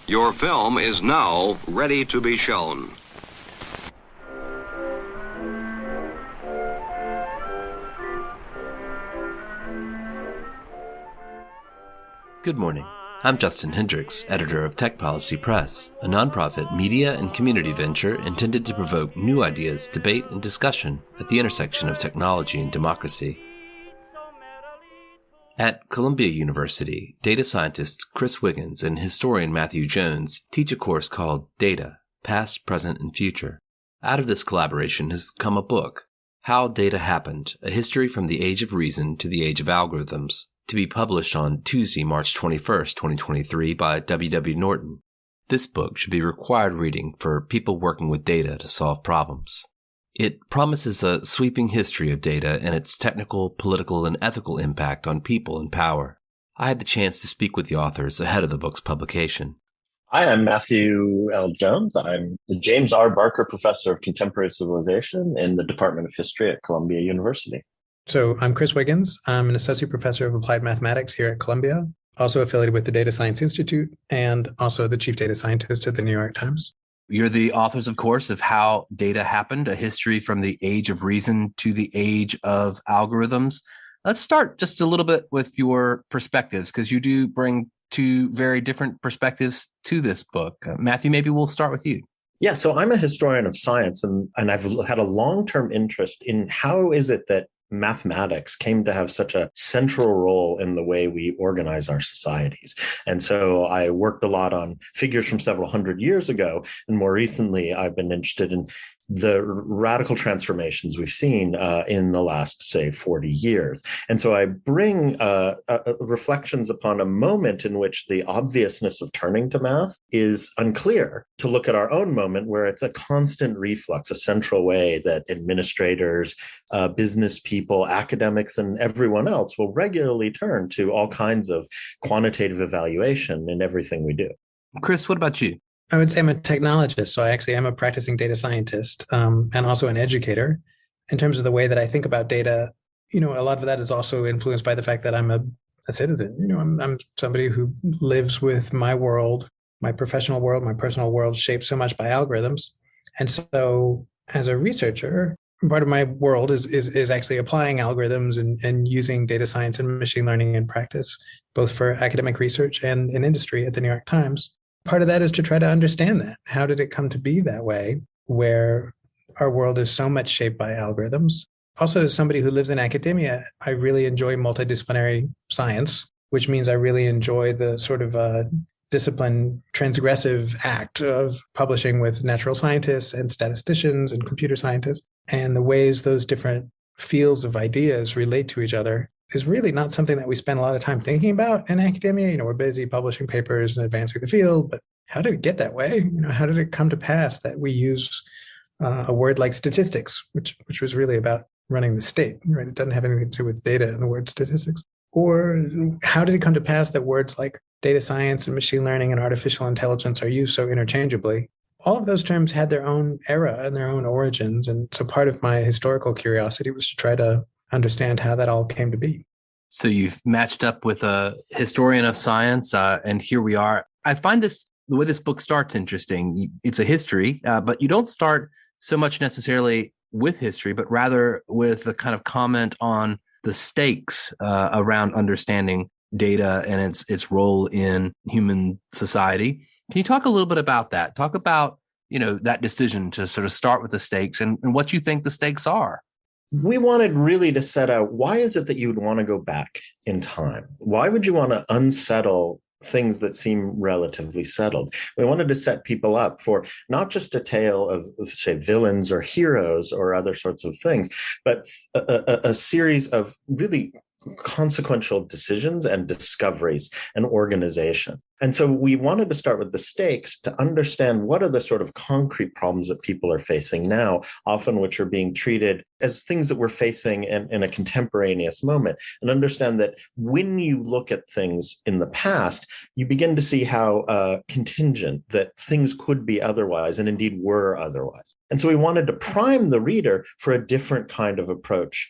Your film is now ready to be shown. Good morning. I'm Justin Hendricks, editor of Tech Policy Press, a nonprofit media and community venture intended to provoke new ideas, debate, and discussion at the intersection of technology and democracy. At Columbia University, data scientist Chris Wiggins and historian Matthew Jones teach a course called Data, Past, Present, and Future. Out of this collaboration has come a book, How Data Happened, A History from the Age of Reason to the Age of Algorithms, to be published on Tuesday, March 21st, 2023 by W.W. Norton. This book should be required reading for people working with data to solve problems. It promises a sweeping history of data and its technical, political, and ethical impact on people in power. I had the chance to speak with the authors ahead of the book's publication. Hi, I'm Matthew L. Jones. I'm the James R. Barker Professor of Contemporary Civilization in the Department of History at Columbia University. So I'm Chris Wiggins. I'm an associate professor of applied mathematics here at Columbia, also affiliated with the Data Science Institute, and also the chief data scientist at the New York Times. You're the authors, of course, of How Data Happened, A History from the Age of Reason to the Age of Algorithms. Let's start just a little bit with your perspectives, because you do bring two very different perspectives to this book. Matthew, maybe we'll start with you. Yeah, so I'm a historian of science, and I've had a long-term interest in how is it that mathematics came to have such a central role in the way we organize our societies. And so I worked a lot on figures from several hundred years ago. And more recently, I've been interested in the radical transformations we've seen in the last, say, 40 years. And so I bring reflections upon a moment in which the obviousness of turning to math is unclear, to look at our own moment where it's a constant reflux, a central way that administrators, business people, academics, and everyone else will regularly turn to all kinds of quantitative evaluation in everything we do. Chris, what about you? I would say I'm a technologist, so I actually am a practicing data scientist and also an educator. In terms of the way that I think about data, a lot of that is also influenced by the fact that I'm a citizen. I'm somebody who lives with my world, my professional world, my personal world shaped so much by algorithms. And so as a researcher, part of my world is actually applying algorithms and using data science and machine learning in practice, both for academic research and in industry at the New York Times. Part of that is to try to understand that. How did it come to be that way, where our world is so much shaped by algorithms? Also, as somebody who lives in academia, I really enjoy multidisciplinary science, which means I really enjoy the sort of discipline transgressive act of publishing with natural scientists and statisticians and computer scientists, and the ways those different fields of ideas relate to each other is really not something that we spend a lot of time thinking about in academia. We're busy publishing papers and advancing the field, but how did it get that way? How did it come to pass that we use a word like statistics, which was really about running the state, right? It doesn't have anything to do with data and the word statistics. Or how did it come to pass that words like data science and machine learning and artificial intelligence are used so interchangeably? All of those terms had their own era and their own origins. And so part of my historical curiosity was to try to understand how that all came to be. So you've matched up with a historian of science, and here we are. I find the way this book starts interesting. It's a history, but you don't start so much necessarily with history, but rather with a kind of comment on the stakes around understanding data and its role in human society. Can you talk a little bit about that? Talk about, that decision to sort of start with the stakes and what you think the stakes are. We wanted really to set out, why is it that you would want to go back in time? Why would you want to unsettle things that seem relatively settled? We wanted to set people up for not just a tale of say, villains or heroes or other sorts of things, but a series of really consequential decisions and discoveries and organization. And so we wanted to start with the stakes to understand what are the sort of concrete problems that people are facing now, often which are being treated as things that we're facing in a contemporaneous moment, and understand that when you look at things in the past, you begin to see how contingent that things could be otherwise and indeed were otherwise. And so we wanted to prime the reader for a different kind of approach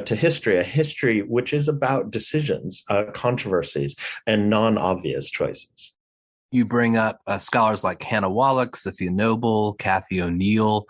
to history, a history which is about decisions, controversies, and non-obvious choices. You bring up scholars like Hannah Wallach, Sophia Noble, Kathy O'Neill,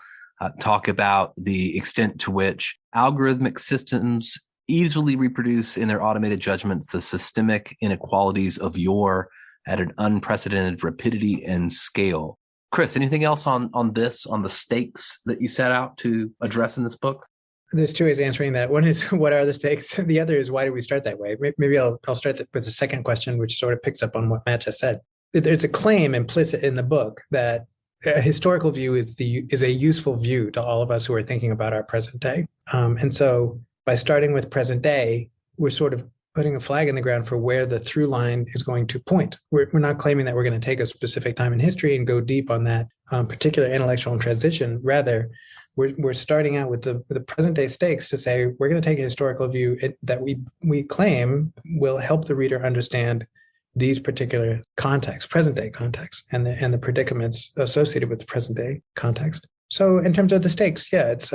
talk about the extent to which algorithmic systems easily reproduce in their automated judgments the systemic inequalities of yore at an unprecedented rapidity and scale. Chris, anything else on the stakes that you set out to address in this book? There's two ways of answering that. One is, what are the stakes? The other is, why did we start that way? Maybe I'll start with the second question, which sort of picks up on what Matt just said. There's a claim implicit in the book that a historical view is a useful view to all of us who are thinking about our present day. And so by starting with present day, we're sort of putting a flag in the ground for where the through line is going to point. We're not claiming that we're going to take a specific time in history and go deep on that particular intellectual transition. Rather, we're starting out with the present day stakes to say we're going to take a historical view that we claim will help the reader understand these particular contexts, present day contexts, and the predicaments associated with the present day context. So in terms of the stakes, yeah, it's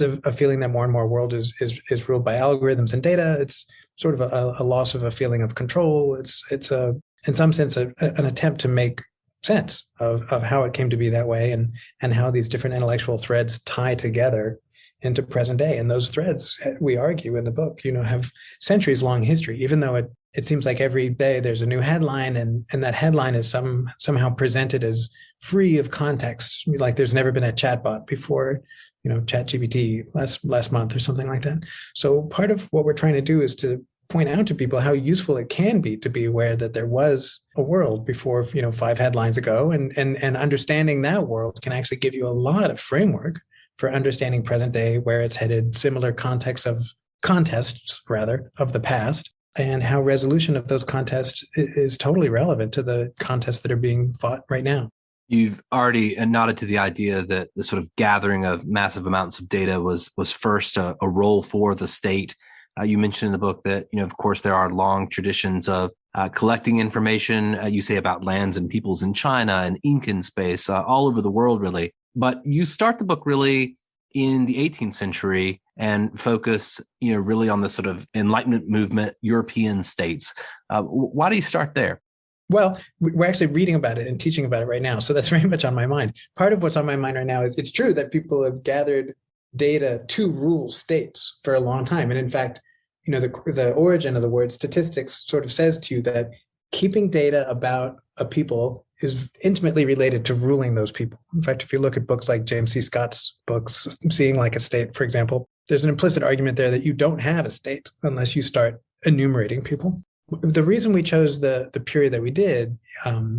a feeling that more and more world is ruled by algorithms and data. It's sort of a loss of a feeling of control. It's in some sense an attempt to make sense of how it came to be that way and how these different intellectual threads tie together into present day. And those threads, we argue in the book, have centuries long history, even though it seems like every day there's a new headline and that headline is somehow presented as free of context. Like there's never been a chatbot before, ChatGPT last month or something like that. So part of what we're trying to do is to point out to people how useful it can be to be aware that there was a world before, 5 headlines ago, and understanding that world can actually give you a lot of framework for understanding present day, where it's headed, similar contests of the past, and how resolution of those contests is totally relevant to the contests that are being fought right now. You've already nodded to the idea that the sort of gathering of massive amounts of data was first a role for the state. You mentioned in the book that, of course, there are long traditions of collecting information, you say, about lands and peoples in China and Incan space, all over the world, really. But you start the book really in the 18th century and focus, really on the sort of Enlightenment movement, European states. Why do you start there? Well, we're actually reading about it and teaching about it right now. So that's very much on my mind. Part of what's on my mind right now is it's true that people have gathered data to rule states for a long time. And in fact, the origin of the word statistics sort of says to you that keeping data about a people is intimately related to ruling those people. In fact, if you look at books like James C. Scott's books, Seeing Like a State, for example, there's an implicit argument there that you don't have a state unless you start enumerating people. The reason we chose the period that we did,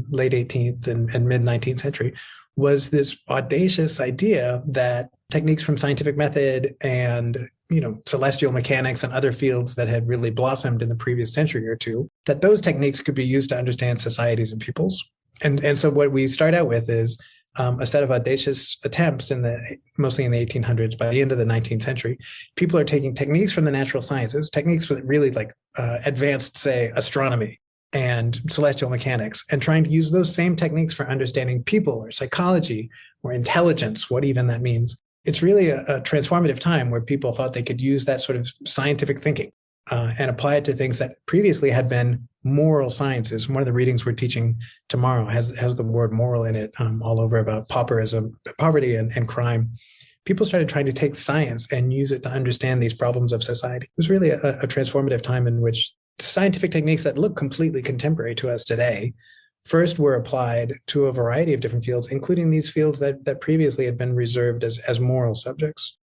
late 18th and mid 19th century, was this audacious idea that techniques from scientific method and celestial mechanics and other fields that had really blossomed in the previous century or two, that those techniques could be used to understand societies and peoples. And so what we start out with is a set of audacious attempts mostly in the 1800s. By the end of the 19th century, people are taking techniques from the natural sciences, techniques for really advanced, say, astronomy and celestial mechanics, and trying to use those same techniques for understanding people or psychology or intelligence, what even that means. It's really a transformative time where people thought they could use that sort of scientific thinking and apply it to things that previously had been moral sciences. One of the readings we're teaching tomorrow has the word moral in it, all over, about poverty and crime. People started trying to take science and use it to understand these problems of society. It was really a transformative time in which scientific techniques that look completely contemporary to us today first were applied to a variety of different fields, including these fields that previously had been reserved as moral subjects.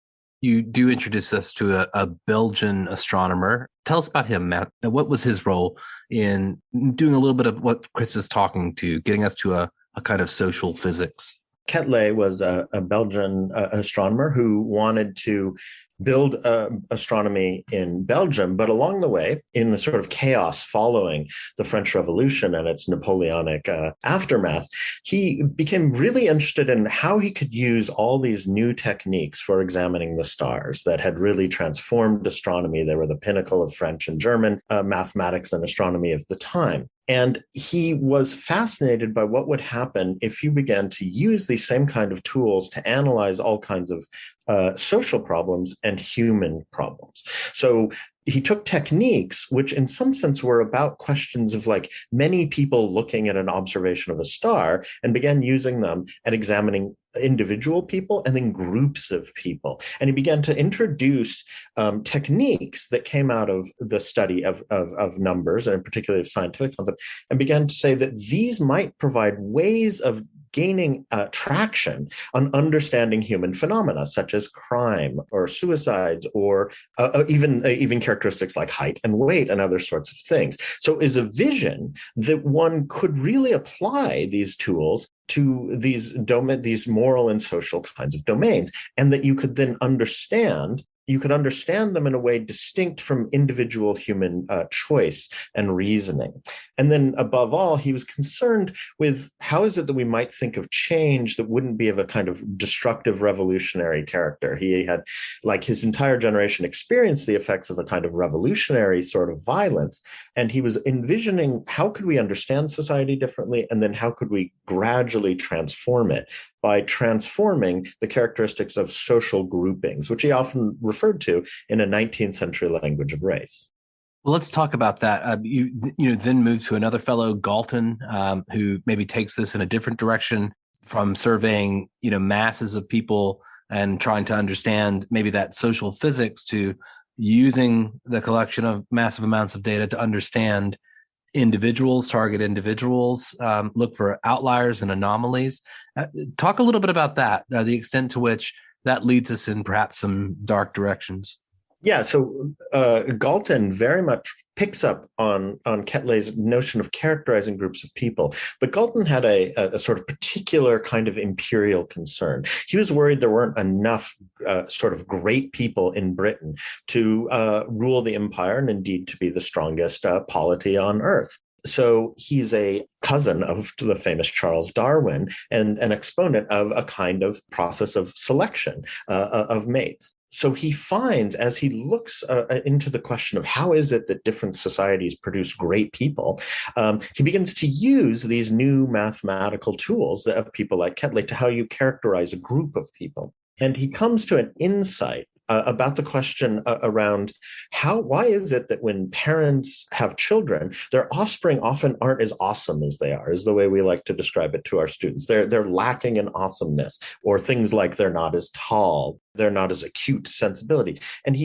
You do introduce us to a Belgian astronomer. Tell us about him, Matt. What was his role in doing a little bit of what Chris is talking to, getting us to a kind of social physics? Quetelet was a Belgian astronomer who wanted to build astronomy in Belgium, but along the way, in the sort of chaos following the French Revolution and its Napoleonic aftermath, he became really interested in how he could use all these new techniques for examining the stars that had really transformed astronomy. They were the pinnacle of French and German mathematics and astronomy of the time. And he was fascinated by what would happen if you began to use these same kind of tools to analyze all kinds of social problems and human problems. So he took techniques which in some sense were about questions of like many people looking at an observation of a star and began using them and examining individual people and then groups of people. And he began to introduce techniques that came out of the study of numbers and particularly of scientific concepts, and began to say that these might provide ways of gaining traction on understanding human phenomena such as crime or suicides or even characteristics like height and weight and other sorts of things. So is a vision that one could really apply these tools to these moral and social kinds of domains, and that you could then understand them in a way distinct from individual human choice and reasoning. And then above all, he was concerned with how is it that we might think of change that wouldn't be of a kind of destructive revolutionary character. He had, like his entire generation, experienced the effects of a kind of revolutionary sort of violence. And he was envisioning how could we understand society differently, and then how could we gradually transform it by transforming the characteristics of social groupings, which he often referred to in a 19th century language of race. Well, let's talk about that. You then move to another fellow, Galton, who maybe takes this in a different direction from surveying, masses of people and trying to understand maybe that social physics to using the collection of massive amounts of data to understand individuals, target individuals, look for outliers and anomalies. Talk a little bit about that, the extent to which that leads us in perhaps some dark directions. Yeah, so Galton very much picks up on Quetelet's notion of characterizing groups of people. But Galton had a sort of particular kind of imperial concern. He was worried there weren't enough sort of great people in Britain to rule the empire and indeed to be the strongest polity on earth. So he's a cousin of the famous Charles Darwin and an exponent of a kind of process of selection of mates. So he finds, as he looks into the question of how is it that different societies produce great people, he begins to use these new mathematical tools of people like Quetelet to how you characterize a group of people. And he comes to an insight about the question around why is it that when parents have children, their offspring often aren't as awesome as they are, is the way we like to describe it to our students. They're lacking in awesomeness, or things like they're not as tall, they're not as acute sensibility. And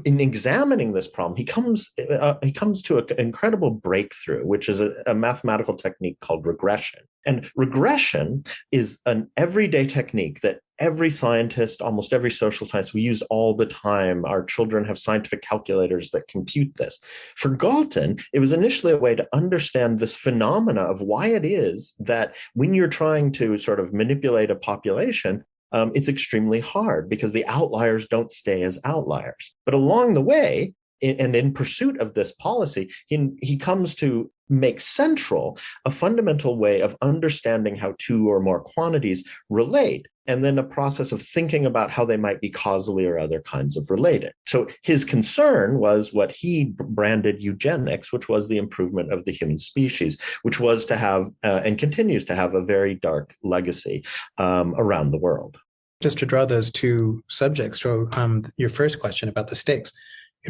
in examining this problem, he comes to an incredible breakthrough, which is a mathematical technique called regression. And regression is an everyday technique that every scientist, almost every social scientist, we use all the time. Our children have scientific calculators that compute this. For Galton, it was initially a way to understand this phenomena of why it is that when you're trying to sort of manipulate a population, it's extremely hard because the outliers don't stay as outliers. But along the way, and in pursuit of this policy, he comes to make central a fundamental way of understanding how two or more quantities relate, and then a process of thinking about how they might be causally or other kinds of related. So his concern was what he branded eugenics, which was the improvement of the human species, which was to have and continues to have a very dark legacy around the world. Just to draw those two subjects to your first question about the stakes,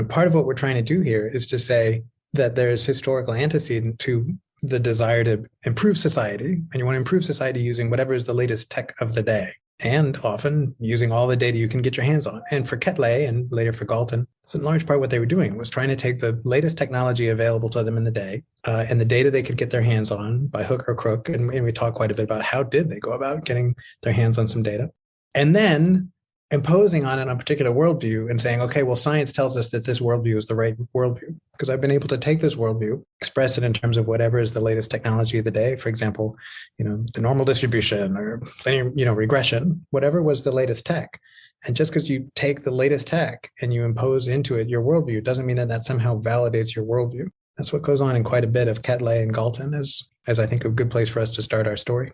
part of what we're trying to do here is to say that there's historical antecedent to the desire to improve society, and you want to improve society using whatever is the latest tech of the day, and often using all the data you can get your hands on. And for Quetelet, and later for Galton, so in large part what they were doing was trying to take the latest technology available to them in the day, and the data they could get their hands on by hook or crook, and we talk quite a bit about how did they go about getting their hands on some data, and then imposing on it a particular worldview and saying, okay, well, science tells us that this worldview is the right worldview because I've been able to take this worldview, express it in terms of whatever is the latest technology of the day. For example, the normal distribution or linear, regression, whatever was the latest tech. And just because you take the latest tech and you impose into it your worldview doesn't mean that somehow validates your worldview. That's what goes on in quite a bit of Quetelet and Galton as I think a good place for us to start our story.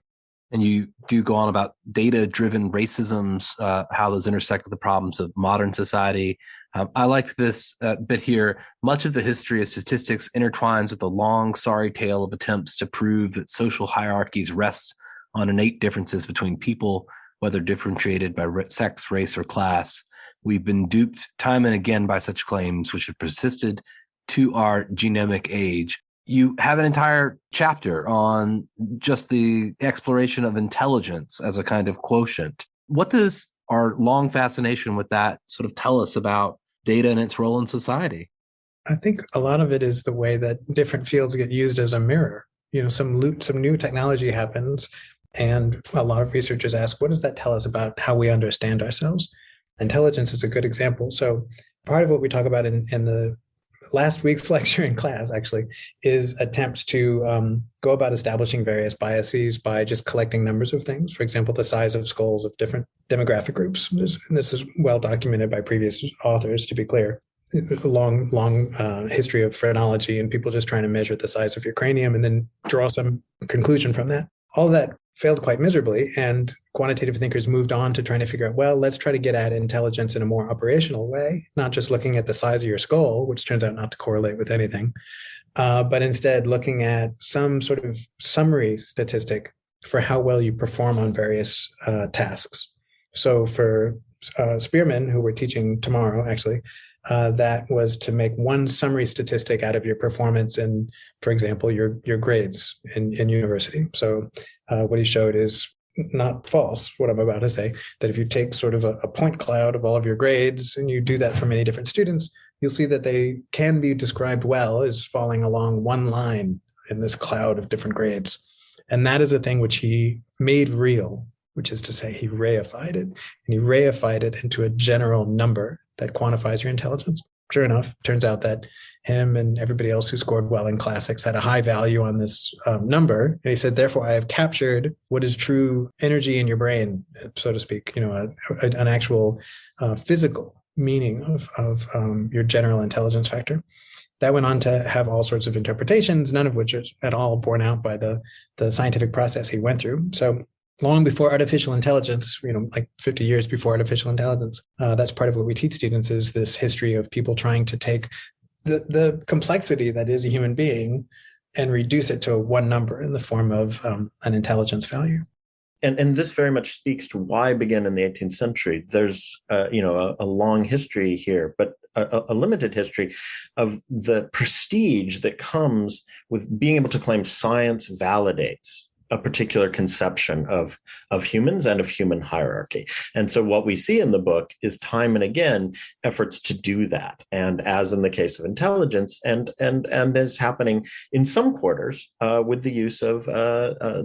And you do go on about data-driven racisms, how those intersect with the problems of modern society. I like this bit here. Much of the history of statistics intertwines with the long, sorry tale of attempts to prove that social hierarchies rest on innate differences between people, whether differentiated by sex, race, or class. We've been duped time and again by such claims, which have persisted to our genomic age. You have an entire chapter on just the exploration of intelligence as a kind of quotient. What does our long fascination with that sort of tell us about data and its role in society? I think a lot of it is the way that different fields get used as a mirror. Some new technology happens, and a lot of researchers ask, what does that tell us about how we understand ourselves? Intelligence is a good example. So part of what we talk about in the last week's lecture in class, actually, is attempts to go about establishing various biases by just collecting numbers of things. For example, the size of skulls of different demographic groups. This is well documented by previous authors, to be clear. A long history of phrenology and people just trying to measure the size of your cranium and then draw some conclusion from that. All of that failed quite miserably, and quantitative thinkers moved on to trying to figure out, well, let's try to get at intelligence in a more operational way, not just looking at the size of your skull, which turns out not to correlate with anything, but instead looking at some sort of summary statistic for how well you perform on various tasks. So for Spearman, who we're teaching tomorrow, actually, that was to make one summary statistic out of your performance in, for example, your grades in university. So what he showed is not false, what I'm about to say, that if you take sort of a point cloud of all of your grades and you do that for many different students, you'll see that they can be described well as falling along one line in this cloud of different grades. And that is a thing which he made real, which is to say he reified it, and he reified it into a general number that quantifies your intelligence. Sure enough, turns out that him and everybody else who scored well in classics had a high value on this number. And he said, therefore, I have captured what is true energy in your brain, so to speak, an actual physical meaning of your general intelligence factor. That went on to have all sorts of interpretations, none of which is at all borne out by the scientific process he went through. So long before artificial intelligence, like 50 years before artificial intelligence, that's part of what we teach students, is this history of people trying to take the complexity that is a human being and reduce it to one number in the form of an intelligence value. And this very much speaks to why begin in the 18th century. There's a long history here, but a limited history of the prestige that comes with being able to claim science validates a particular conception of humans and of human hierarchy. And so what we see in the book is time and again efforts to do that. And as in the case of intelligence, and is happening in some quarters with the use of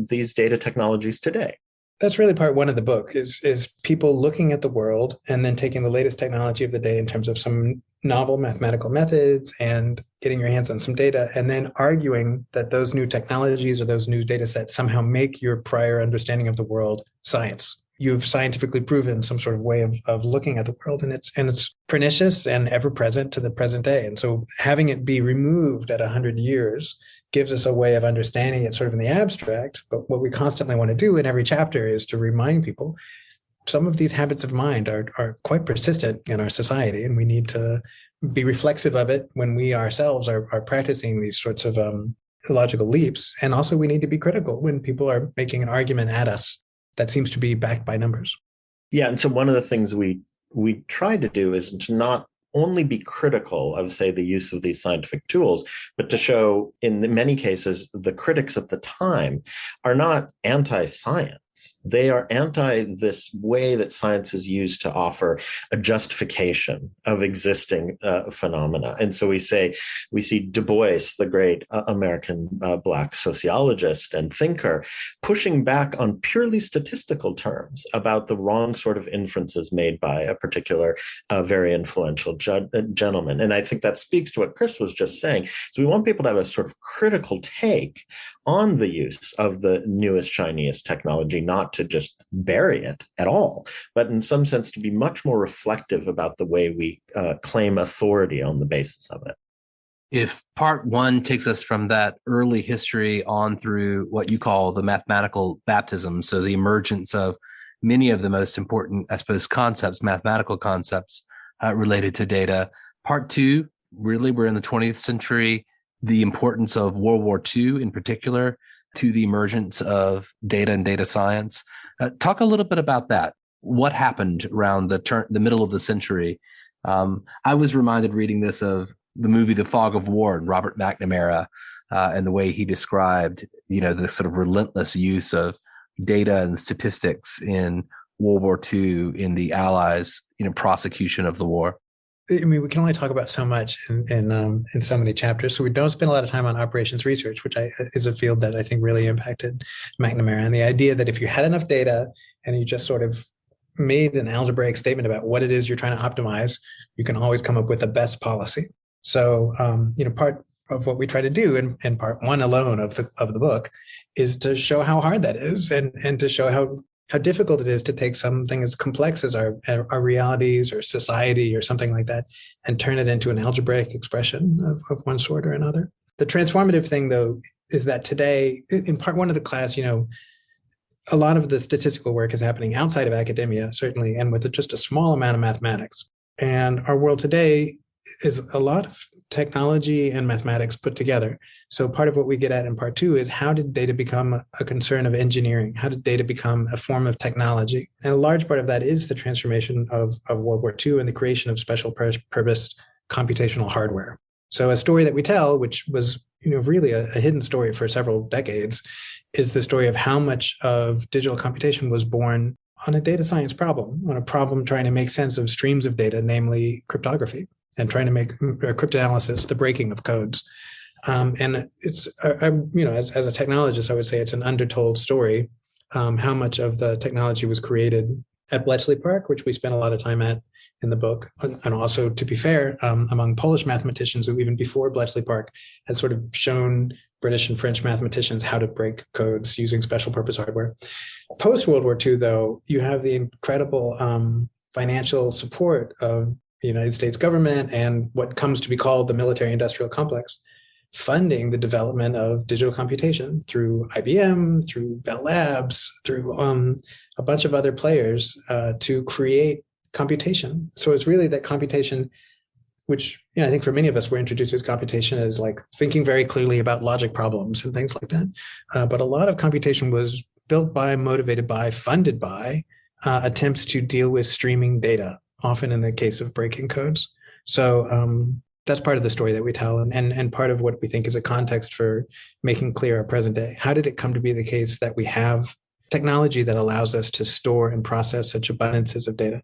these data technologies today. That's really part one of the book, is people looking at the world and then taking the latest technology of the day in terms of some novel mathematical methods and getting your hands on some data, and then arguing that those new technologies or those new data sets somehow make your prior understanding of the world science. You've scientifically proven some sort of way of looking at the world, and it's pernicious and ever present to the present day. And so having it be removed at 100 years gives us a way of understanding it sort of in the abstract. But what we constantly want to do in every chapter is to remind people some of these habits of mind are quite persistent in our society, and we need to be reflexive of it when we ourselves are practicing these sorts of logical leaps. And also we need to be critical when people are making an argument at us that seems to be backed by numbers. Yeah, and so one of the things we try to do is to not only be critical of, say, the use of these scientific tools, but to show in many cases the critics of the time are not anti-science. They are anti this way that science is used to offer a justification of existing phenomena. And so we see Du Bois, the great American Black sociologist and thinker, pushing back on purely statistical terms about the wrong sort of inferences made by a particular very influential gentleman. And I think that speaks to what Chris was just saying. So we want people to have a sort of critical take on the use of the newest, shiniest technology, not to just bury it at all, but in some sense to be much more reflective about the way we claim authority on the basis of it. If part one takes us from that early history on through what you call the mathematical baptism, so the emergence of many of the most important, I suppose, concepts, mathematical concepts related to data. Part two, really, we're in the 20th century, the importance of World War II in particular to the emergence of data and data science. Talk a little bit about that. what happened around the middle of the century. I was reminded reading this of the movie The Fog of War and Robert McNamara, and the way he described, this sort of relentless use of data and statistics in World War II in the Allies, prosecution of the war. I mean, we can only talk about so much in so many chapters, so we don't spend a lot of time on operations research, which is a field that I think really impacted McNamara. And the idea that if you had enough data and you just sort of made an algebraic statement about what it is you're trying to optimize, you can always come up with the best policy. So, part of what we try to do in part one alone of the book is to show how hard that is, and to show how difficult it is to take something as complex as our realities or society or something like that and turn it into an algebraic expression of one sort or another. The transformative thing, though, is that today, in part one of the class, a lot of the statistical work is happening outside of academia, certainly, and with just a small amount of mathematics. And our world today is a lot of technology and mathematics put together. So part of what we get at in part two is, how did data become a concern of engineering? How did data become a form of technology? And a large part of that is the transformation of World War II and the creation of special purpose computational hardware. So a story that we tell, which was really a hidden story for several decades, is the story of how much of digital computation was born on a data science problem, on a problem trying to make sense of streams of data, namely cryptography, and trying to make cryptanalysis, the breaking of codes. And it's, as a technologist, I would say it's an undertold story, how much of the technology was created at Bletchley Park, which we spent a lot of time at in the book. And also, to be fair, among Polish mathematicians who, even before Bletchley Park, had sort of shown British and French mathematicians how to break codes using special purpose hardware. Post World War II, though, you have the incredible financial support of the United States government and what comes to be called the military industrial complex, funding the development of digital computation through IBM, through Bell Labs, through a bunch of other players to create computation. So it's really that computation, which I think for many of us, we're introduced as computation as like thinking very clearly about logic problems and things like that. But a lot of computation was built by, motivated by, funded by attempts to deal with streaming data, often in the case of breaking codes. So that's part of the story that we tell, and part of what we think is a context for making clear our present day. How did it come to be the case that we have technology that allows us to store and process such abundances of data?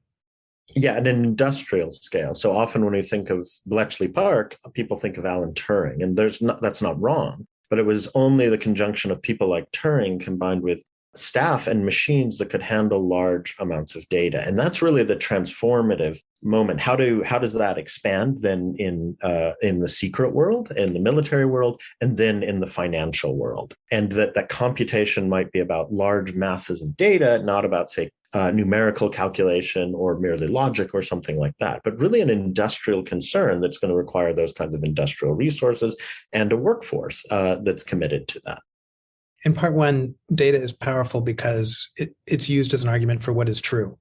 Yeah, at an industrial scale. So often when we think of Bletchley Park, people think of Alan Turing, and that's not wrong. But it was only the conjunction of people like Turing combined with staff and machines that could handle large amounts of data. And that's really the transformative moment. How does that expand then in the secret world, in the military world, and then in the financial world? And that computation might be about large masses of data, not about, say, numerical calculation or merely logic or something like that, but really an industrial concern that's going to require those kinds of industrial resources and a workforce that's committed to that. In part one, data is powerful because it's used as an argument for what is true.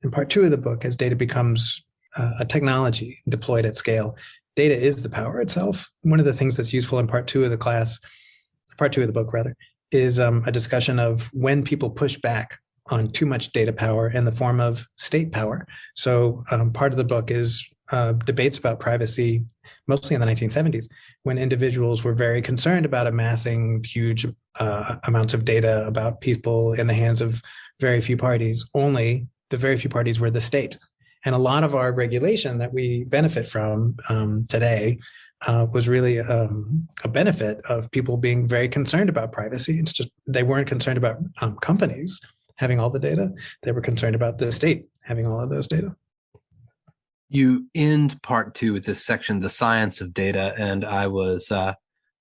In part two of the book, as data becomes a technology deployed at scale, data is the power itself. One of the things that's useful in part two of the book, is a discussion of when people push back on too much data power in the form of state power. So part of the book is debates about privacy, mostly in the 1970s, when individuals were very concerned about amassing huge amounts of data about people in the hands of very few parties. Only the very few parties were the state. And a lot of our regulation that we benefit from today was really a benefit of people being very concerned about privacy. It's just they weren't concerned about companies having all the data. They were concerned about the state having all of those data. You end part two with this section, The Science of Data, and I was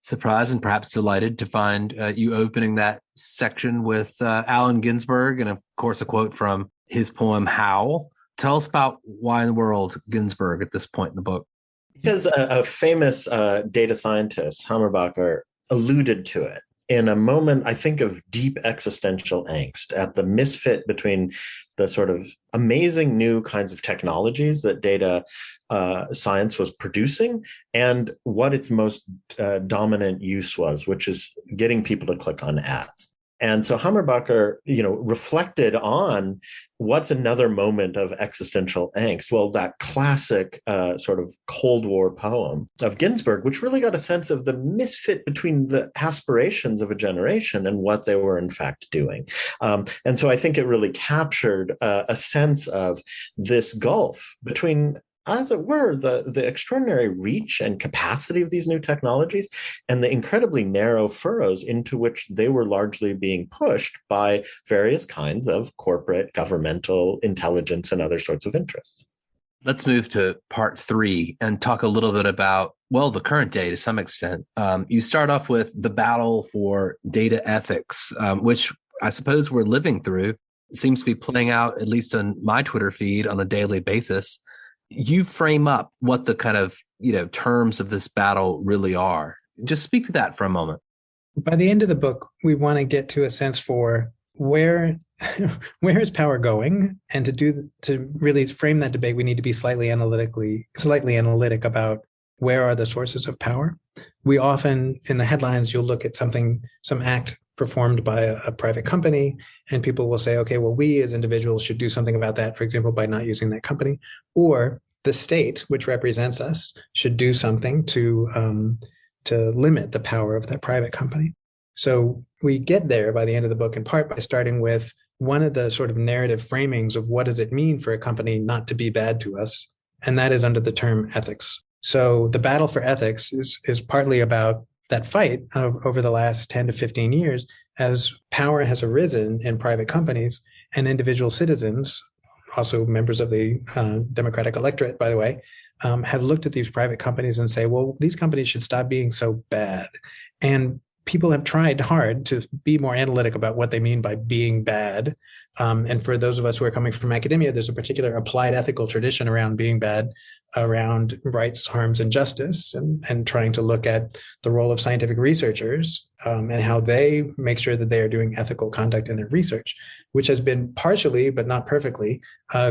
surprised and perhaps delighted to find you opening that section with Allen Ginsberg, and of course a quote from his poem, Howl. Tell us about why in the world Ginsberg at this point in the book. Because a famous data scientist, Hammerbacher, alluded to it in a moment, I think, of deep existential angst at the misfit between the sort of amazing new kinds of technologies that data science was producing and what its most dominant use was, which is getting people to click on ads. And so Hammerbacher, reflected on what's another moment of existential angst. Well, that classic sort of Cold War poem of Ginsberg, which really got a sense of the misfit between the aspirations of a generation and what they were in fact doing. And so I think it really captured a sense of this gulf between, as it were, the extraordinary reach and capacity of these new technologies and the incredibly narrow furrows into which they were largely being pushed by various kinds of corporate, governmental, intelligence, and other sorts of interests. Let's move to part 3 and talk a little bit about, well, the current day to some extent. You start off with the battle for data ethics, which I suppose we're living through. It seems to be playing out, at least on my Twitter feed, on a daily basis. You frame up what the kind of, terms of this battle really are. Just speak to that for a moment. By the end of the book, we want to get to a sense for where is power going, and to really frame that debate, we need to be slightly analytic about where are the sources of power. We often, in the headlines, you'll look at some act performed by a private company, and people will say, okay, well, we as individuals should do something about that, for example, by not using that company, or the state, which represents us, should do something to limit the power of that private company. So we get there by the end of the book in part by starting with one of the sort of narrative framings of what does it mean for a company not to be bad to us, and that is under the term ethics. So the battle for ethics is partly about that fight over the last 10 to 15 years as power has arisen in private companies, and individual citizens, also members of the democratic electorate, by the way, have looked at these private companies and say, well, these companies should stop being so bad. And people have tried hard to be more analytic about what they mean by being bad. And for those of us who are coming from academia, there's a particular applied ethical tradition around being bad, around rights, harms, and justice, and trying to look at the role of scientific researchers and how they make sure that they are doing ethical conduct in their research, which has been partially, but not perfectly,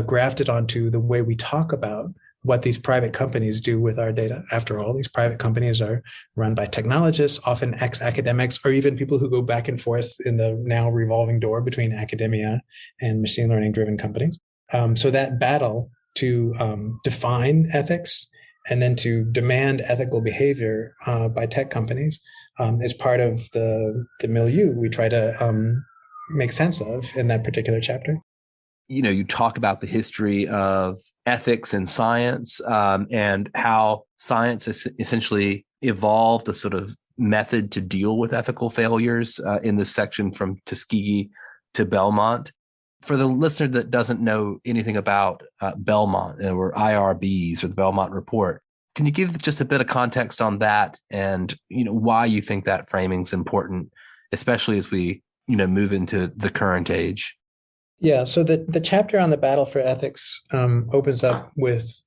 grafted onto the way we talk about what these private companies do with our data. After all, these private companies are run by technologists, often ex-academics, or even people who go back and forth in the now revolving door between academia and machine learning-driven companies. So that battle to define ethics and then to demand ethical behavior by tech companies is part of the milieu we try to make sense of in that particular chapter. You talk about the history of ethics in science and how science essentially evolved a sort of method to deal with ethical failures in this section from Tuskegee to Belmont. For the listener that doesn't know anything about Belmont or IRBs or the Belmont Report, can you give just a bit of context on that and why you think that framing is important, especially as we move into the current age? Yeah, so the chapter on the battle for ethics opens up with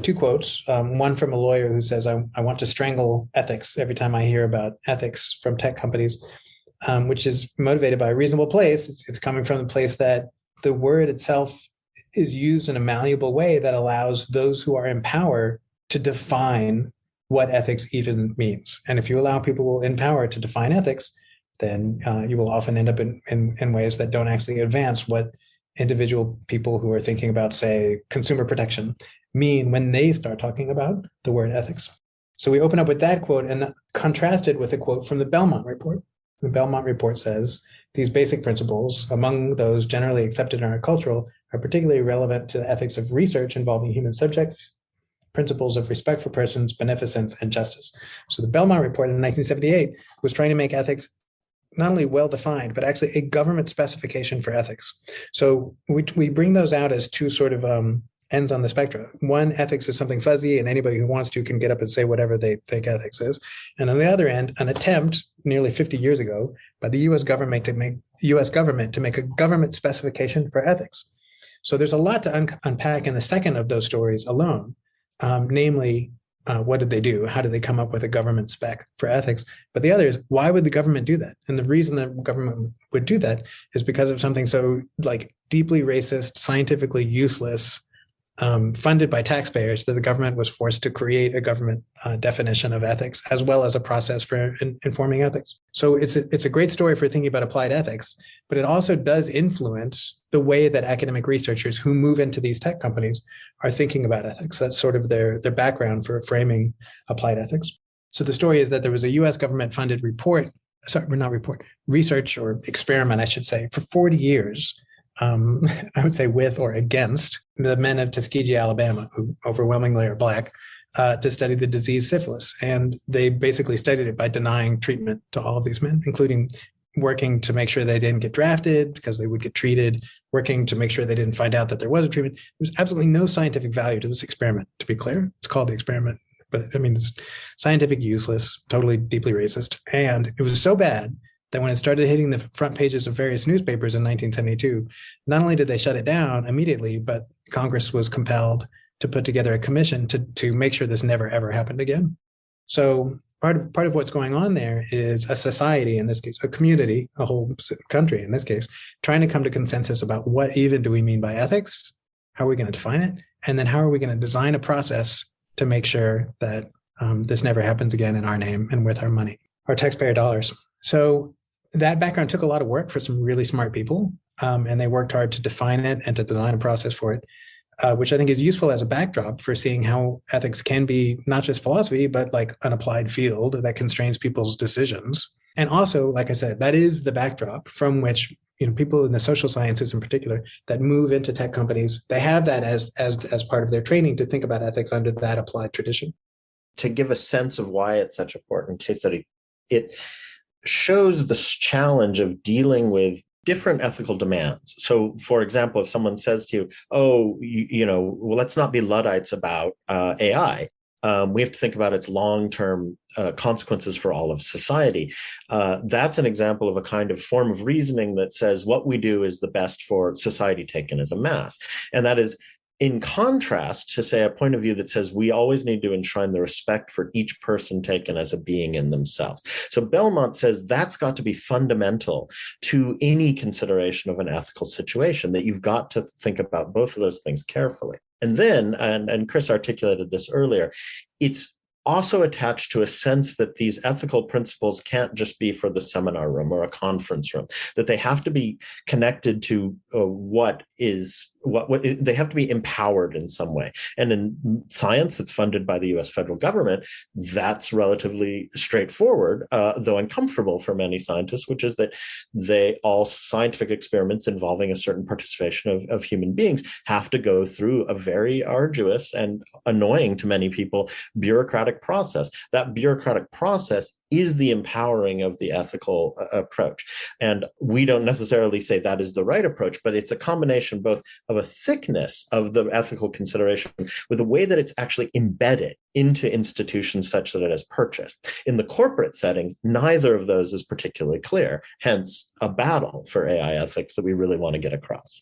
two quotes. One from a lawyer who says, I want to strangle ethics every time I hear about ethics from tech companies, which is motivated by a reasonable place. It's coming from the place that the word itself is used in a malleable way that allows those who are in power to define what ethics even means. And if you allow people in power to define ethics, then you will often end up in ways that don't actually advance what individual people who are thinking about, say, consumer protection mean when they start talking about the word ethics. So we open up with that quote and contrast it with a quote from the Belmont Report. The Belmont Report says, these basic principles, among those generally accepted in our culture, are particularly relevant to the ethics of research involving human subjects, principles of respect for persons, beneficence, and justice. So the Belmont Report in 1978 was trying to make ethics not only well-defined, but actually a government specification for ethics. So we bring those out as two sort of ends on the spectrum. One, ethics is something fuzzy, and anybody who wants to can get up and say whatever they think ethics is. And on the other end, an attempt nearly 50 years ago by the U.S. government to make a government specification for ethics. So there's a lot to unpack in the second of those stories alone, namely, what did they do? How did they come up with a government spec for ethics? But the other is, why would the government do that? And the reason that government would do that is because of something so like deeply racist, scientifically useless, funded by taxpayers, that the government was forced to create a government definition of ethics, as well as a process for informing ethics. So it's a great story for thinking about applied ethics, but it also does influence the way that academic researchers who move into these tech companies are thinking about ethics. That's sort of their background for framing applied ethics. So the story is that there was a US government-funded research or experiment, I should say, for 40 years, I would say with or against the men of Tuskegee, Alabama, who overwhelmingly are Black, to study the disease syphilis. And they basically studied it by denying treatment to all of these men, including working to make sure they didn't get drafted because they would get treated, working to make sure they didn't find out that there was a treatment. There's absolutely no scientific value to this experiment, to be clear. It's called the experiment, but I mean, it's scientific, useless, totally deeply racist. And it was so bad that when it started hitting the front pages of various newspapers in 1972, not only did they shut it down immediately, but Congress was compelled to put together a commission to make sure this never, ever happened again. So part of what's going on there is a society, in this case, a community, a whole country, in this case, trying to come to consensus about what even do we mean by ethics? How are we going to define it? And then how are we going to design a process to make sure that this never happens again in our name and with our money, our taxpayer dollars? So that background took a lot of work for some really smart people, and they worked hard to define it and to design a process for it, which I think is useful as a backdrop for seeing how ethics can be not just philosophy, but like an applied field that constrains people's decisions. And also, like I said, that is the backdrop from which, you know, people in the social sciences in particular that move into tech companies, they have that as part of their training to think about ethics under that applied tradition. To give a sense of why it's such an important case study, it shows the challenge of dealing with different ethical demands. So, for example, if someone says to you, "Oh, well, let's not be Luddites about AI. We have to think about its long-term consequences for all of society." That's an example of a kind of form of reasoning that says what we do is the best for society taken as a mass, and that is in contrast to, say, a point of view that says we always need to enshrine the respect for each person taken as a being in themselves. So Belmont says that's got to be fundamental to any consideration of an ethical situation, that you've got to think about both of those things carefully. And then, and Chris articulated this earlier, it's also attached to a sense that these ethical principles can't just be for the seminar room or a conference room, that they have to be connected to what they have to be empowered in some way. And in science that's funded by the US federal government, that's relatively straightforward, though uncomfortable for many scientists, which is that all scientific experiments involving a certain participation of human beings have to go through a very arduous and annoying to many people bureaucratic process. That bureaucratic process is the empowering of the ethical approach. And we don't necessarily say that is the right approach, but it's a combination both of a thickness of the ethical consideration with a way that it's actually embedded into institutions such that it is purchased. In the corporate setting, neither of those is particularly clear, hence a battle for AI ethics that we really want to get across.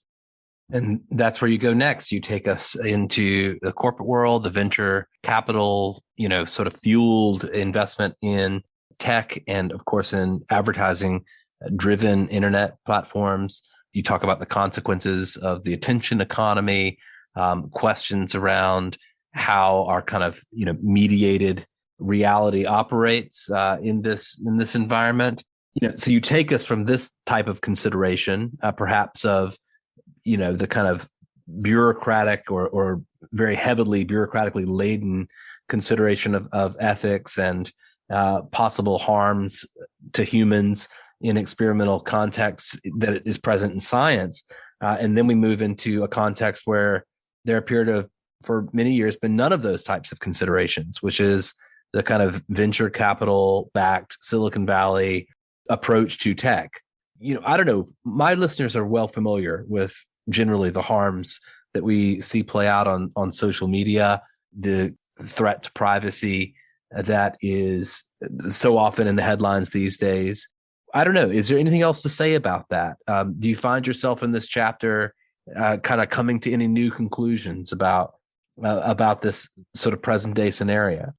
And that's where you go next. You take us into the corporate world, the venture capital, sort of fueled investment in tech and, of course, in advertising-driven internet platforms. You talk about the consequences of the attention economy, questions around how our kind of mediated reality operates in this environment. So you take us from this type of consideration, perhaps of the kind of bureaucratic or very heavily bureaucratically laden consideration of ethics and possible harms to humans in experimental contexts that is present in science. And then we move into a context where there appear to have, for many years, been none of those types of considerations, which is the kind of venture capital backed Silicon Valley approach to tech. I don't know, my listeners are well familiar with generally the harms that we see play out on social media, the threat to privacy that is so often in the headlines these days. I don't know. Is there anything else to say about that? Do you find yourself in this chapter kind of coming to any new conclusions about this sort of present day scenario?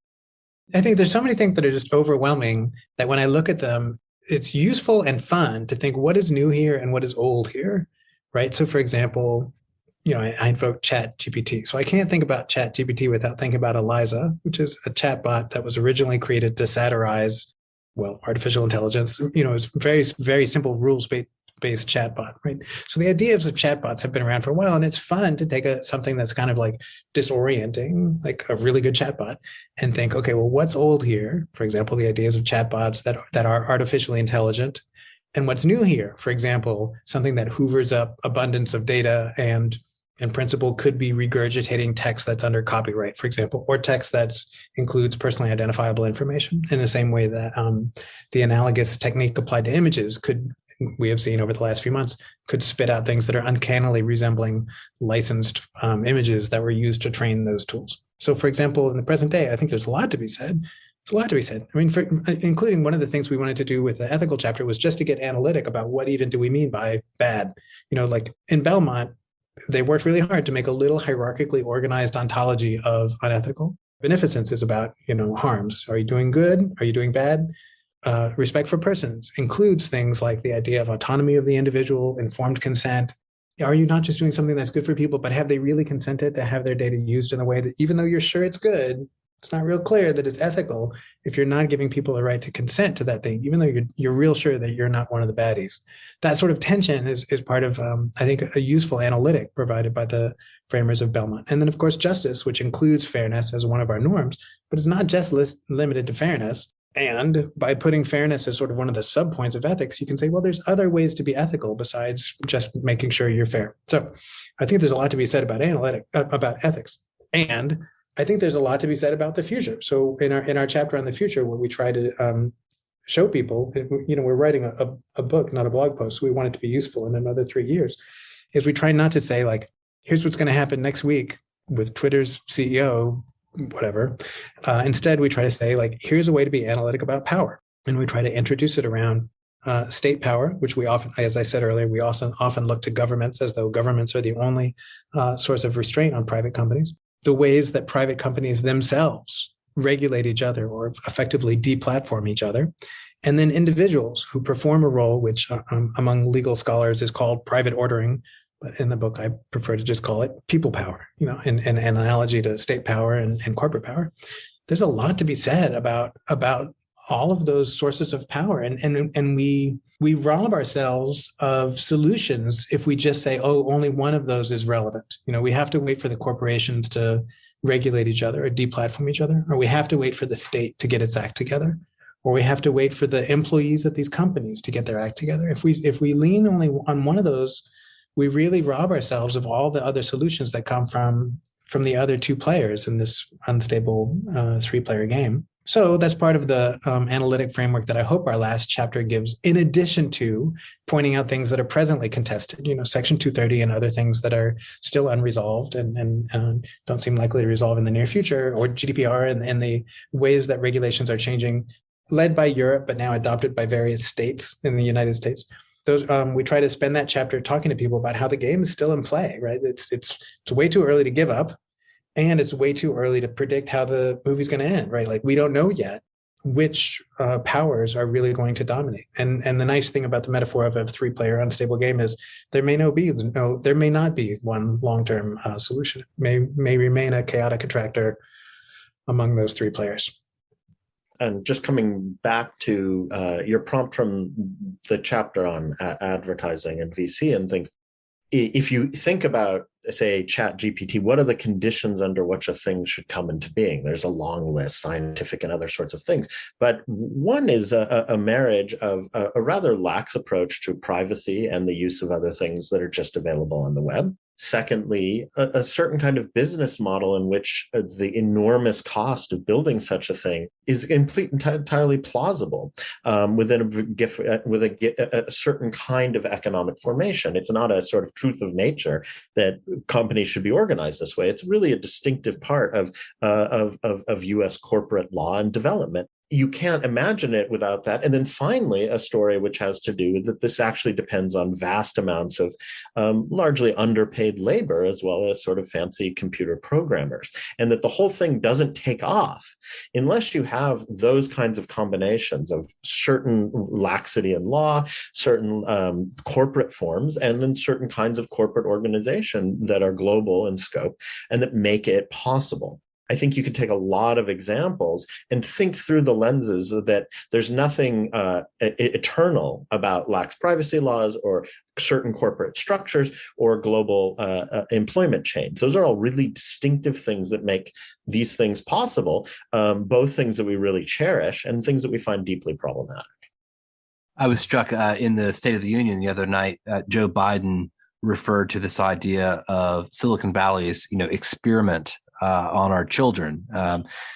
I think there's so many things that are just overwhelming that when I look at them, it's useful and fun to think what is new here and what is old here, right? So for example, I invoke Chat GPT. So I can't think about Chat GPT without thinking about Eliza, which is a chatbot that was originally created to satirize, artificial intelligence. It's very, very simple rules-based chatbot, right? So the ideas of chatbots have been around for a while, and it's fun to take something that's kind of like disorienting, like a really good chatbot, and think, okay, well, what's old here? For example, the ideas of chatbots that are artificially intelligent. And what's new here? For example, something that hoovers up abundance of data and in principle could be regurgitating text that's under copyright, for example, or text that includes personally identifiable information, in the same way that the analogous technique applied to images we have seen over the last few months, could spit out things that are uncannily resembling licensed images that were used to train those tools. So, for example, in the present day, I think there's a lot to be said. There's a lot to be said. I mean, including one of the things we wanted to do with the ethical chapter was just to get analytic about what even do we mean by bad. Like in Belmont, they worked really hard to make a little hierarchically organized ontology of unethical. Beneficence is about, harms. Are you doing good? Are you doing bad? Respect for persons includes things like the idea of autonomy of the individual, informed consent. Are you not just doing something that's good for people, but have they really consented to have their data used in a way that, even though you're sure it's good, it's not real clear that it's ethical if you're not giving people the right to consent to that thing, even though you're real sure that you're not one of the baddies. That sort of tension is part of, I think, a useful analytic provided by the framers of Belmont. And then, of course, justice, which includes fairness as one of our norms, but it's not just limited to fairness. And by putting fairness as sort of one of the subpoints of ethics, you can say, well, there's other ways to be ethical besides just making sure you're fair. So I think there's a lot to be said about about ethics. And I think there's a lot to be said about the future. So in our chapter on the future, where we try to show people, we're writing a book, not a blog post. So we want it to be useful in another 3 years, is we try not to say, like, here's what's going to happen next week with Twitter's CEO, whatever. Instead, we try to say, like, here's a way to be analytic about power. And we try to introduce it around state power, which we often, as I said earlier, we also often look to governments as though governments are the only source of restraint on private companies. The ways that private companies themselves regulate each other or effectively deplatform each other. And then individuals who perform a role, which among legal scholars is called private ordering. But in the book, I prefer to just call it people power, in an analogy to state power and corporate power. There's a lot to be said about all of those sources of power. And we rob ourselves of solutions if we just say, oh, only one of those is relevant. We have to wait for the corporations to regulate each other or deplatform each other, or we have to wait for the state to get its act together, or we have to wait for the employees at these companies to get their act together. If we lean only on one of those, we really rob ourselves of all the other solutions that come from the other two players in this unstable 3-player game. So that's part of the analytic framework that I hope our last chapter gives, in addition to pointing out things that are presently contested, Section 230 and other things that are still unresolved and don't seem likely to resolve in the near future, or GDPR and the ways that regulations are changing, led by Europe, but now adopted by various states in the United States. Those we try to spend that chapter talking to people about how the game is still in play, right? It's way too early to give up. And it's way too early to predict how the movie's going to end, right? Like, we don't know yet which powers are really going to dominate. And the nice thing about the metaphor of a 3-player unstable game is there may not be one long-term solution. It may remain a chaotic attractor among those 3 players. And just coming back to your prompt from the chapter on advertising and VC and things, if you think about, say, Chat GPT, what are the conditions under which a thing should come into being? There's a long list, scientific and other sorts of things. But one is a marriage of a rather lax approach to privacy and the use of other things that are just available on the web. Secondly, a certain kind of business model in which the enormous cost of building such a thing is entirely plausible within a certain kind of economic formation. It's not a sort of truth of nature that companies should be organized this way. It's really a distinctive part of U.S. corporate law and development. you can't imagine it without that. And then finally, a story which has to do with that this actually depends on vast amounts of largely underpaid labor, as well as sort of fancy computer programmers, and that the whole thing doesn't take off unless you have those kinds of combinations of certain laxity in law, certain corporate forms, and then certain kinds of corporate organization that are global in scope and that make it possible. I think you could take a lot of examples and think through the lenses that there's nothing eternal about lax privacy laws or certain corporate structures or global employment chains. Those are all really distinctive things that make these things possible, both things that we really cherish and things that we find deeply problematic. I was struck in the State of the Union the other night, Joe Biden referred to this idea of Silicon Valley's, experiment on our children.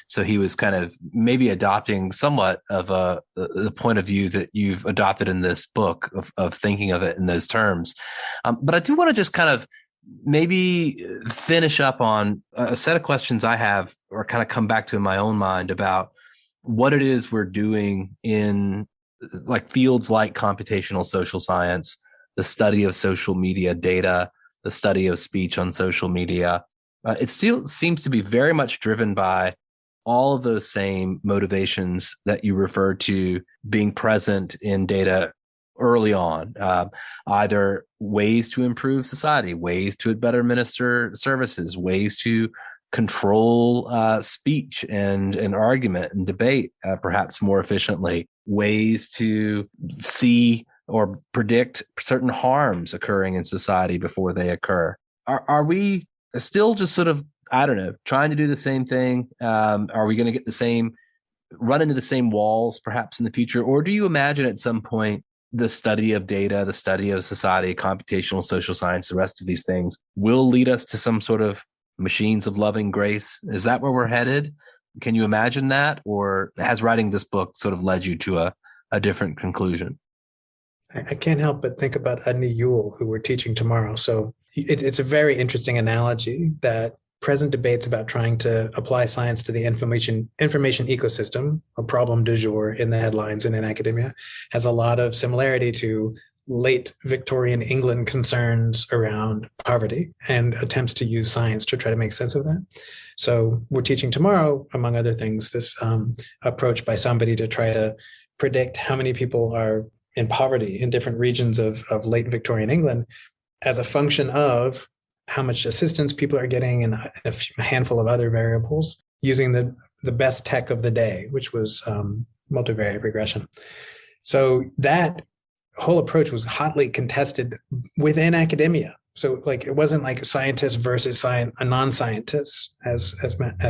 So he was kind of maybe adopting somewhat of the point of view that you've adopted in this book of thinking of it in those terms. But I do want to just kind of maybe finish up on a set of questions I have, or kind of come back to in my own mind about what it is we're doing in like fields like computational social science, the study of social media data, the study of speech on social media. It still seems to be very much driven by all of those same motivations that you referred to being present in data early on, either ways to improve society, ways to better administer services, ways to control speech and argument and debate perhaps more efficiently, ways to see or predict certain harms occurring in society before they occur. Are we still just sort of, I don't know, trying to do the same thing? Are we going to run into the same walls perhaps in the future? Or do you imagine at some point the study of data, the study of society, computational social science, the rest of these things will lead us to some sort of machines of loving grace? Is that where we're headed? Can you imagine that? Or has writing this book sort of led you to a different conclusion? I can't help but think about Edna Ewell, who we're teaching tomorrow. So it's a very interesting analogy that present debates about trying to apply science to the information ecosystem, a problem du jour in the headlines and in academia, has a lot of similarity to late Victorian England concerns around poverty and attempts to use science to try to make sense of that. So we're teaching tomorrow, among other things, this approach by somebody to try to predict how many people are in poverty in different regions of late Victorian England as a function of how much assistance people are getting and a handful of other variables using the best tech of the day, which was multivariate regression. So that whole approach was hotly contested within academia. So like it wasn't like scientists versus non-scientists, as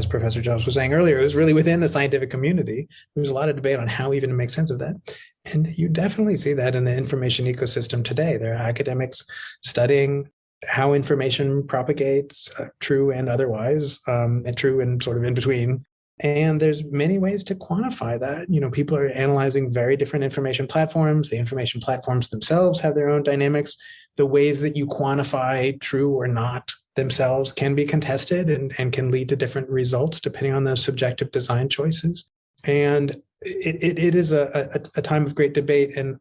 Professor Jones was saying earlier. It was really within the scientific community. There was a lot of debate on how even to make sense of that. And you definitely see that in the information ecosystem today. There are academics studying how information propagates, true and otherwise, and true and sort of in between. And there's many ways to quantify that. People are analyzing very different information platforms. The information platforms themselves have their own dynamics. The ways that you quantify true or not themselves can be contested and can lead to different results depending on those subjective design choices. And it is a time of great debate and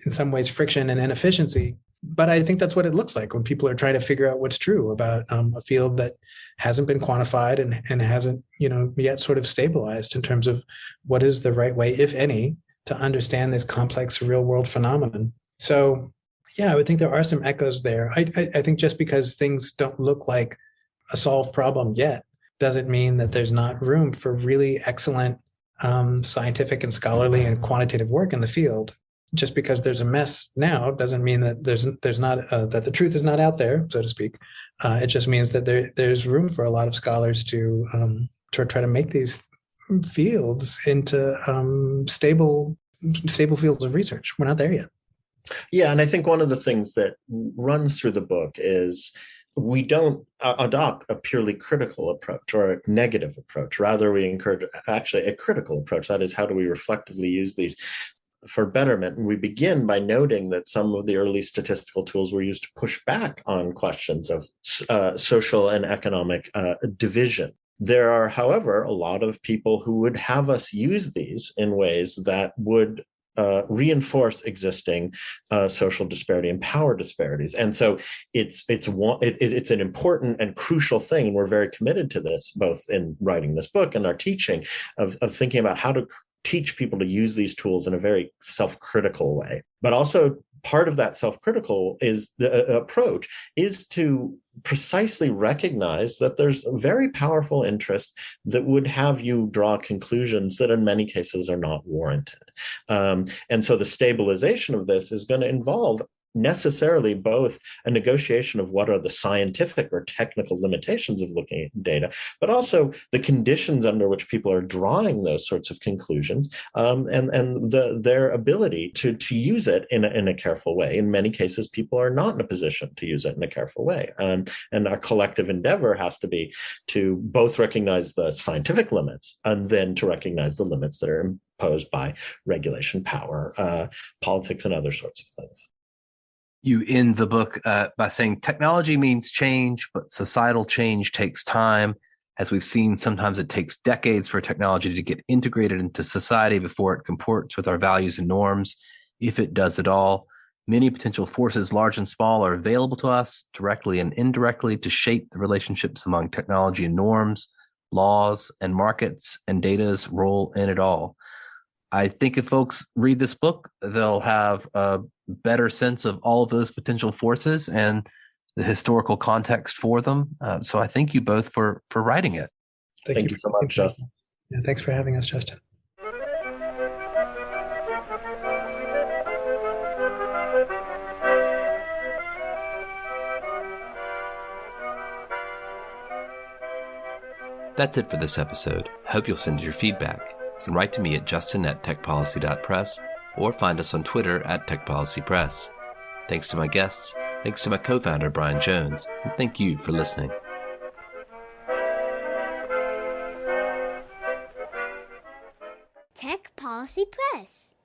in some ways friction and inefficiency. But I think that's what it looks like when people are trying to figure out what's true about a field that hasn't been quantified and hasn't, yet sort of stabilized in terms of what is the right way, if any, to understand this complex real world phenomenon. So, yeah, I would think there are some echoes there. I think just because things don't look like a solved problem yet doesn't mean that there's not room for really excellent scientific and scholarly and quantitative work in the field. Just because there's a mess now doesn't mean that there's not that the truth is not out there, so to speak. It just means that there's room for a lot of scholars to try to make these fields into stable fields of research. We're not there yet. Yeah, and I think one of the things that runs through the book is we don't adopt a purely critical approach or a negative approach. Rather, we encourage actually a critical approach. That is, how do we reflectively use these for betterment? And we begin by noting that some of the early statistical tools were used to push back on questions of social and economic division. There are, however, a lot of people who would have us use these in ways that would reinforce existing social disparity and power disparities. And so it's an important and crucial thing, and we're very committed to this, both in writing this book and our teaching, of thinking about how to teach people to use these tools in a very self-critical way. But also part of that self-critical approach is to precisely recognize that there's very powerful interests that would have you draw conclusions that in many cases are not warranted. And so the stabilization of this is going to involve necessarily both a negotiation of what are the scientific or technical limitations of looking at data, but also the conditions under which people are drawing those sorts of conclusions, and their ability to use it in a careful way. In many cases, people are not in a position to use it in a careful way. And our collective endeavor has to be to both recognize the scientific limits and then to recognize the limits that are imposed by regulation, power, politics, and other sorts of things. You end the book by saying technology means change, but societal change takes time. As we've seen, sometimes it takes decades for technology to get integrated into society before it comports with our values and norms, if it does at all. Many potential forces, large and small, are available to us directly and indirectly to shape the relationships among technology and norms, laws and markets, and data's role in it all. I think if folks read this book, they'll have a better sense of all of those potential forces and the historical context for them. So I thank you both for writing it. Thank you so much, Justin. Yeah, thanks for having us, Justin. That's it for this episode. I hope you'll send your feedback. You can write to me at justin@techpolicy.press or find us on Twitter @techpolicypress. Thanks to my guests, thanks to my co-founder Brian Jones, and thank you for listening. Tech Policy Press.